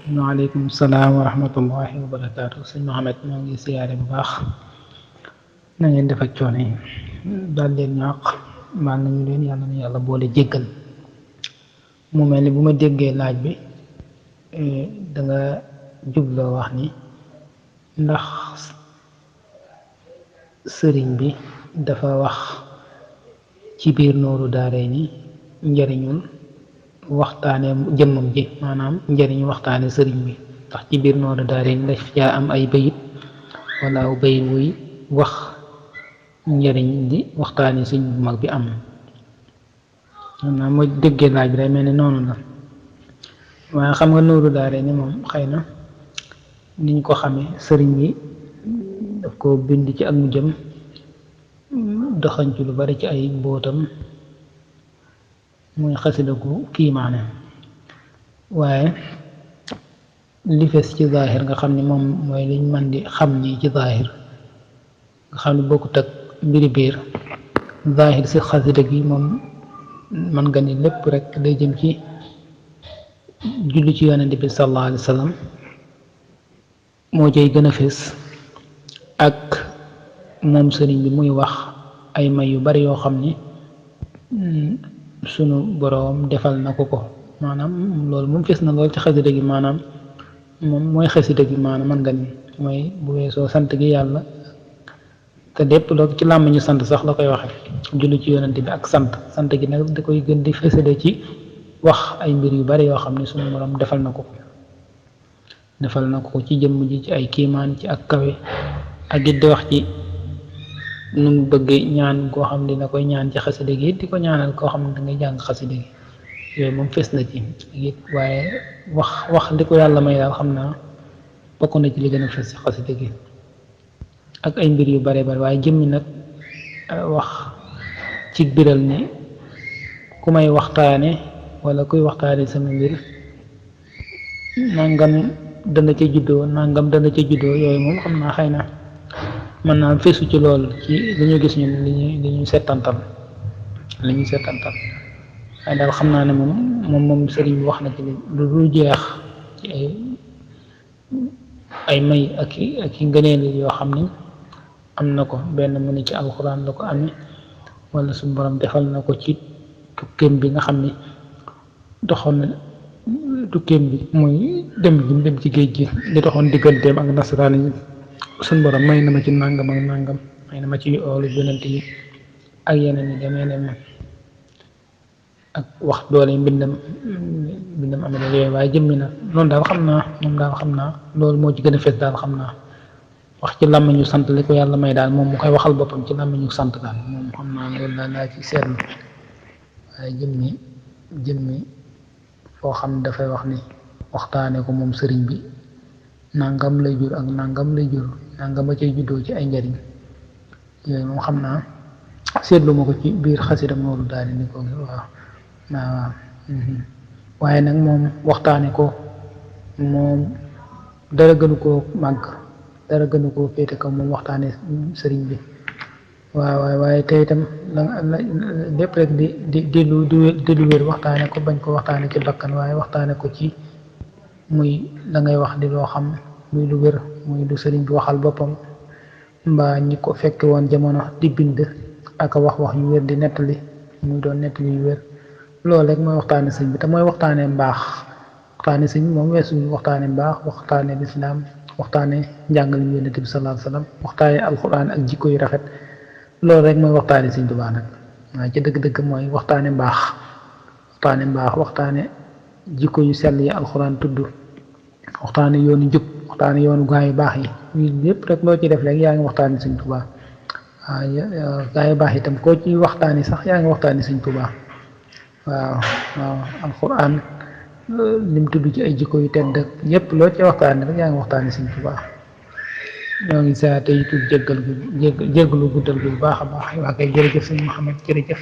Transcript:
waaleykum salaam wa rahmatullahi wa barakaatu sëñ Mohamed moo ngi siyaare bu baax na ngeen def ak coono yi daal leen ñaax baal nañu leen yàlla na yàlla boole jéggal mu mel ni bu ma déggee laaj bi da nga jubloo wax ni ndax sëriñ bi dafa wax ci biir nooru daaree ni njariñul waxtaane jëmmam ji maanaam njariñu waxtaane sëriñ bi ndax ci biir nooru daaree ni daf caa am ay bayit wala aw bayit wuy wax njariñ di waxtaane sëriñ bu mag bi am maanaam mooy déggee laaj bi day mel ni noonu la waaye xam nga nooru daaree ni moom xëy na niñ ko xamee sëriñ bi daf ko bind ci ak mu jëm doxañ ci lu bari ci ay mbóotam muy xasida gu kiimaane waaye li fes ci zaahir nga xam ni moom mooy liñ man di xam ni ci zaahir nga xam ni bokkut ak mbiri biir zaahir si xasida gi moom man nga ni lépp rek day jëm ci julli ci yonent bi sallallahu alayhi wa sallam moo cay gën a fés ak moom sëriñ bi muy wax ay may yu bari yoo xam ni sunu boroom defal na ko maanaam loolu moom fés na lool ci xasida gi maanaam moom mooy xasida gi maanaam man nga ni mooy bu weesoo sant gi yàlla te lépp loolu ci làmm ñu sant sax la koy waxe julli ci yonent bi ak sant gi nag da koy gën di fésale ci wax ay mbir yu bari yoo xam ne sunu boroom defal na ko ci jëmm ji ci ay kiimaan ci ak kawe ak it di wax ci nu mu bëgg ñaan koo xam ne dina koy ñaan ci xasida gi di ko ñaanal koo xam ne da ngay jàng xasida gi yooyu moom fes na ci it waaye wax li ko yàlla may daal xam naa bokk na ci li gën a fes ci xasida gi ak ay mbir yu bare bare waaye jëmmi nag wax ci biral ni ku may waxtaane wala kuy waxtaane sama mbir nangam dana ca juddoo yooyu moom xam naa xëy na mën naa fesu ci lool ci li ñu gis ñun li ñu settantal waaye daal xam naa ne moom sëriñ bi wax na ci lu dul jeex ci ay may ak i ngëneel yoo xam ni am na ko benn mu ni ci alxuraan la ko amee wala suñu borom defal na ko ci tukkeem bi nga xam ni doxoon na tukkeem bi muy dem ci géej gi li doxoon digganteem ak nasaraan yi suñ borom may na ma ci nàngam ak nàngam may na ma ci oolu yonent yi ak yeneen yi demee ne ak wax doole mbindam amee na yooyu waaye jëmmi na loolu daal xam naa loolu moo ci gën a fees daal xam naa wax ci làmmiñu sant li ko yàlla may daal moom mu koy waxal boppam ci làmmiñu sant daal moom xam naa loolu daal laa ci seetlu waaye jëmmi foo xam ne dafay wax ni waxtaane ko moom sëriñ bi nangam lay jur ak nangam lay jur nangam a cay juddoo ci ay njariñ yooyu moom xam naa seetlu ma ko ci biir xasidam nooru daal ni ko waaw waaye nag moom waxtaane ko moom dara gënu koo màgg dara gënu koo féete kaw moom waxtaane sëriñ bi waaye tey itam lépp rek di lu wér waxtaane ko bañ ko waxtaane ci bakkan waaye waxtaane ko ci muy da ngay wax di loo xam muy lu wér muy lu sëriñ bi waxal boppam mbaa ñi ko fekke woon jamono di bind ak wax yu wér di nettali muy doon nettali yu wér loolu rek mooy waxtaane sëñ bi te mooy waxtaane mbaax waxtaane sëñ bi moom weesu waxtaane mbaax waxtaane lislaam waxtaane njàngale yonent bi sallallahu alayhi wasallam waxtaane alxuraan ak jikko yu rafet loolu rek mooy waxtaane sëñ Tuubaa nag waaye ci dëgg-dëgg mooy waxtaane mbaax waxtaane jikko yu sell yi alxuraan tudd waxtaane yoonu njub waxtaane yoonu gaa yu baax yi lépp rek loo ci def rek yaa ngi waxtaane sëñ Tuubaa waaw gaa yu baax itam koo ci waxtaane sax yaa ngi waxtaane sëñ Tuubaa waaw alxuraan lim tudd ci ay jikko yu tedd yépp loo ci waxtaane rek yaa ngi waxtaane sëñ Tuubaa ñoo ngi saa tey tudd jéggalu guddal bu baax a baax waa kay jërëjëf sëñ Mouhamed jërëjëf